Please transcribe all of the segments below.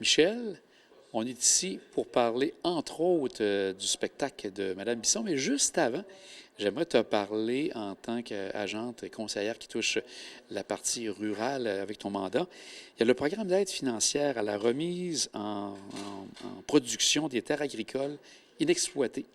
Michel, on est ici pour parler, entre autres, du spectacle de Mme Bisson, mais juste avant, j'aimerais te parler en tant qu'agente et conseillère qui touche la partie rurale avec ton mandat. Il y a le programme d'aide financière à la remise en production des terres agricoles inexploitées.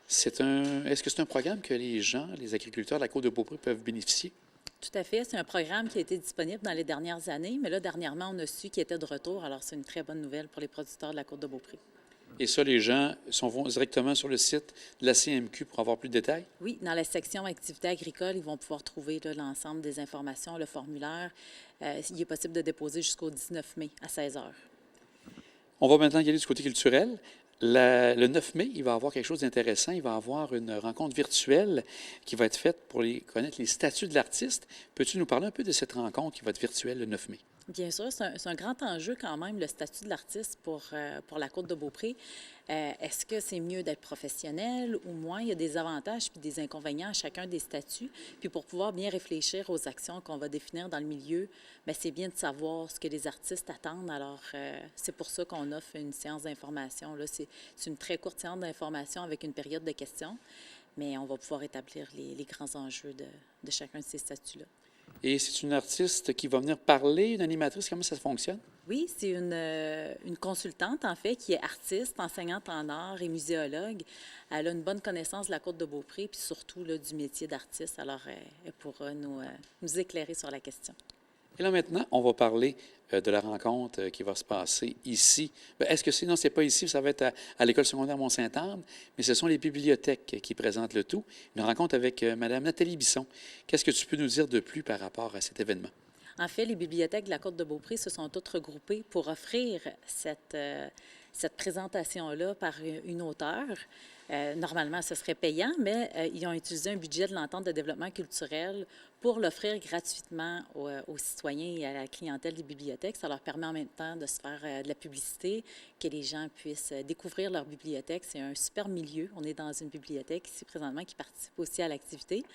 Est-ce que c'est un programme que les gens, les agriculteurs de la Côte-de-Beaupré peuvent bénéficier? Tout à fait. C'est un programme qui a été disponible dans les dernières années, mais là, dernièrement, on a su qu'il était de retour. Alors, c'est une très bonne nouvelle pour les producteurs de la Côte-de-Beaupré. Et ça, les gens vont directement sur le site de la CMQ pour avoir plus de détails? Oui, dans la section activités agricoles, ils vont pouvoir trouver l'ensemble des informations, le formulaire. Il est possible de déposer jusqu'au 19 mai à 16 heures. On va maintenant y aller du côté culturel. Le 9 mai, il va y avoir quelque chose d'intéressant. Il va y avoir une rencontre virtuelle qui va être faite pour connaître les statuts de l'artiste. Peux-tu nous parler un peu de cette rencontre qui va être virtuelle le 9 mai? Bien sûr, c'est un grand enjeu quand même, le statut de l'artiste pour la Côte-de-Beaupré. Est-ce que c'est mieux d'être professionnel ou moins? Il y a des avantages puis des inconvénients à chacun des statuts. Puis pour pouvoir bien réfléchir aux actions qu'on va définir dans le milieu, bien, c'est bien de savoir ce que les artistes attendent. Alors, c'est pour ça qu'on offre une séance d'information. C'est une très courte séance d'information avec une période de questions, mais on va pouvoir établir les grands enjeux de chacun de ces statuts-là. Et c'est une artiste qui va venir parler, une animatrice, comment ça fonctionne? Oui, c'est une consultante, en fait, qui est artiste, enseignante en art et muséologue. Elle a une bonne connaissance de la Côte-de-Beaupré, puis surtout là, du métier d'artiste. Alors, elle pourra nous éclairer sur la question. Et là, maintenant, on va parler de la rencontre qui va se passer ici. Est-ce que c'est... Non, c'est pas ici, ça va être à l'École secondaire Mont-Saint-Anne, mais ce sont les bibliothèques qui présentent le tout. Une rencontre avec Mme Nathalie Bisson. Qu'est-ce que tu peux nous dire de plus par rapport à cet événement? En fait, les bibliothèques de la Côte-de-Beaupré se sont toutes regroupées pour offrir cette présentation-là par une auteure. Normalement, ce serait payant, mais ils ont utilisé un budget de l'entente de développement culturel pour l'offrir gratuitement aux citoyens et à la clientèle des bibliothèques. Ça leur permet en même temps de se faire de la publicité, que les gens puissent découvrir leur bibliothèque. C'est un super milieu. On est dans une bibliothèque ici présentement qui participe aussi à l'activité.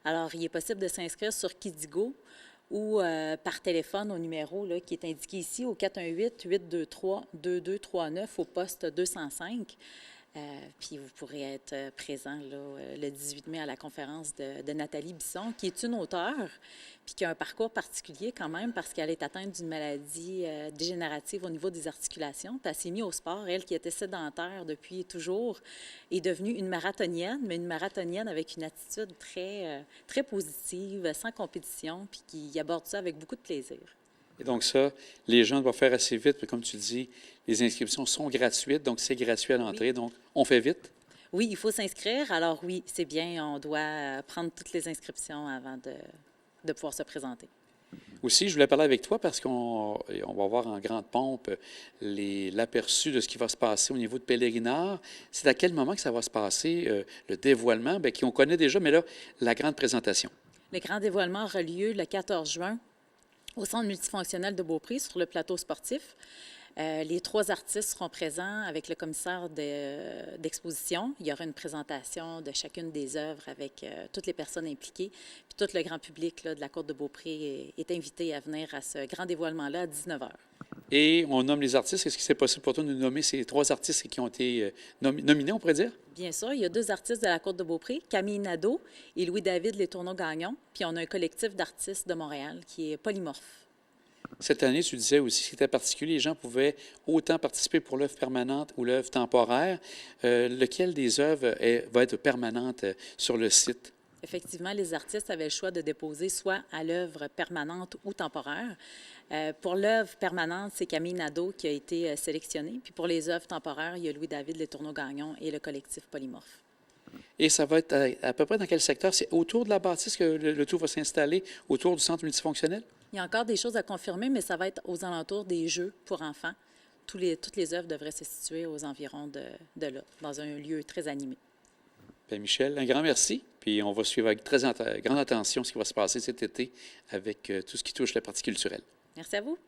Alors, il est possible de s'inscrire sur Kidigo ou par téléphone au numéro là, qui est indiqué ici au 418-823-2239 au poste 205. Puis vous pourrez être présent là, le 18 mai à la conférence de Nathalie Bisson, qui est une auteure, puis qui a un parcours particulier quand même parce qu'elle est atteinte d'une maladie dégénérative au niveau des articulations. Puis elle s'est mise au sport. Elle, qui était sédentaire depuis toujours, est devenue une marathonienne, mais une marathonienne avec une attitude très positive, sans compétition, puis qui aborde ça avec beaucoup de plaisir. Et donc ça, les gens doivent faire assez vite, puis comme tu dis, les inscriptions sont gratuites, donc c'est gratuit à l'entrée, oui. Donc on fait vite. Oui, il faut s'inscrire. Alors oui, c'est bien, on doit prendre toutes les inscriptions avant de pouvoir se présenter. Aussi, je voulais parler avec toi parce qu'on va voir en grande pompe l'aperçu de ce qui va se passer au niveau de Pèlerinard. C'est à quel moment que ça va se passer, le dévoilement, bien, qu'on connaît déjà, mais là, la grande présentation? Le grand dévoilement aura lieu le 14 juin au Centre multifonctionnel de Beaupré, sur le plateau sportif. Les 3 artistes seront présents avec le commissaire d'exposition. Il y aura une présentation de chacune des œuvres avec toutes les personnes impliquées. Puis tout le grand public là, de la Côte-de-Beaupré est invité à venir à ce grand dévoilement-là à 19h. Et on nomme les artistes. Est-ce que c'est possible pour toi de nous nommer ces 3 artistes qui ont été nominés, on pourrait dire? Bien sûr. Il y a 2 artistes de la Côte-de-Beaupré, Camille Nadeau et Louis-David Letourneau-Gagnon. Puis on a un collectif d'artistes de Montréal qui est polymorphe. Cette année, tu disais aussi, ce qui était particulier, les gens pouvaient autant participer pour l'œuvre permanente ou l'œuvre temporaire. Lequel des œuvres va être permanente sur le site? Effectivement, les artistes avaient le choix de déposer soit à l'œuvre permanente ou temporaire. Pour l'œuvre permanente, c'est Camille Nadeau qui a été sélectionné. Puis pour les œuvres temporaires, il y a Louis-David Letourneau-Gagnon et le collectif polymorphe. Et ça va être à peu près dans quel secteur? C'est autour de la bâtisse que le tout va s'installer, autour du centre multifonctionnel? Il y a encore des choses à confirmer, mais ça va être aux alentours des jeux pour enfants. Toutes les œuvres devraient se situer aux environs de là, dans un lieu très animé. Bien, Michel, un grand merci. Puis on va suivre avec très grande attention ce qui va se passer cet été avec tout ce qui touche la partie culturelle. Merci à vous.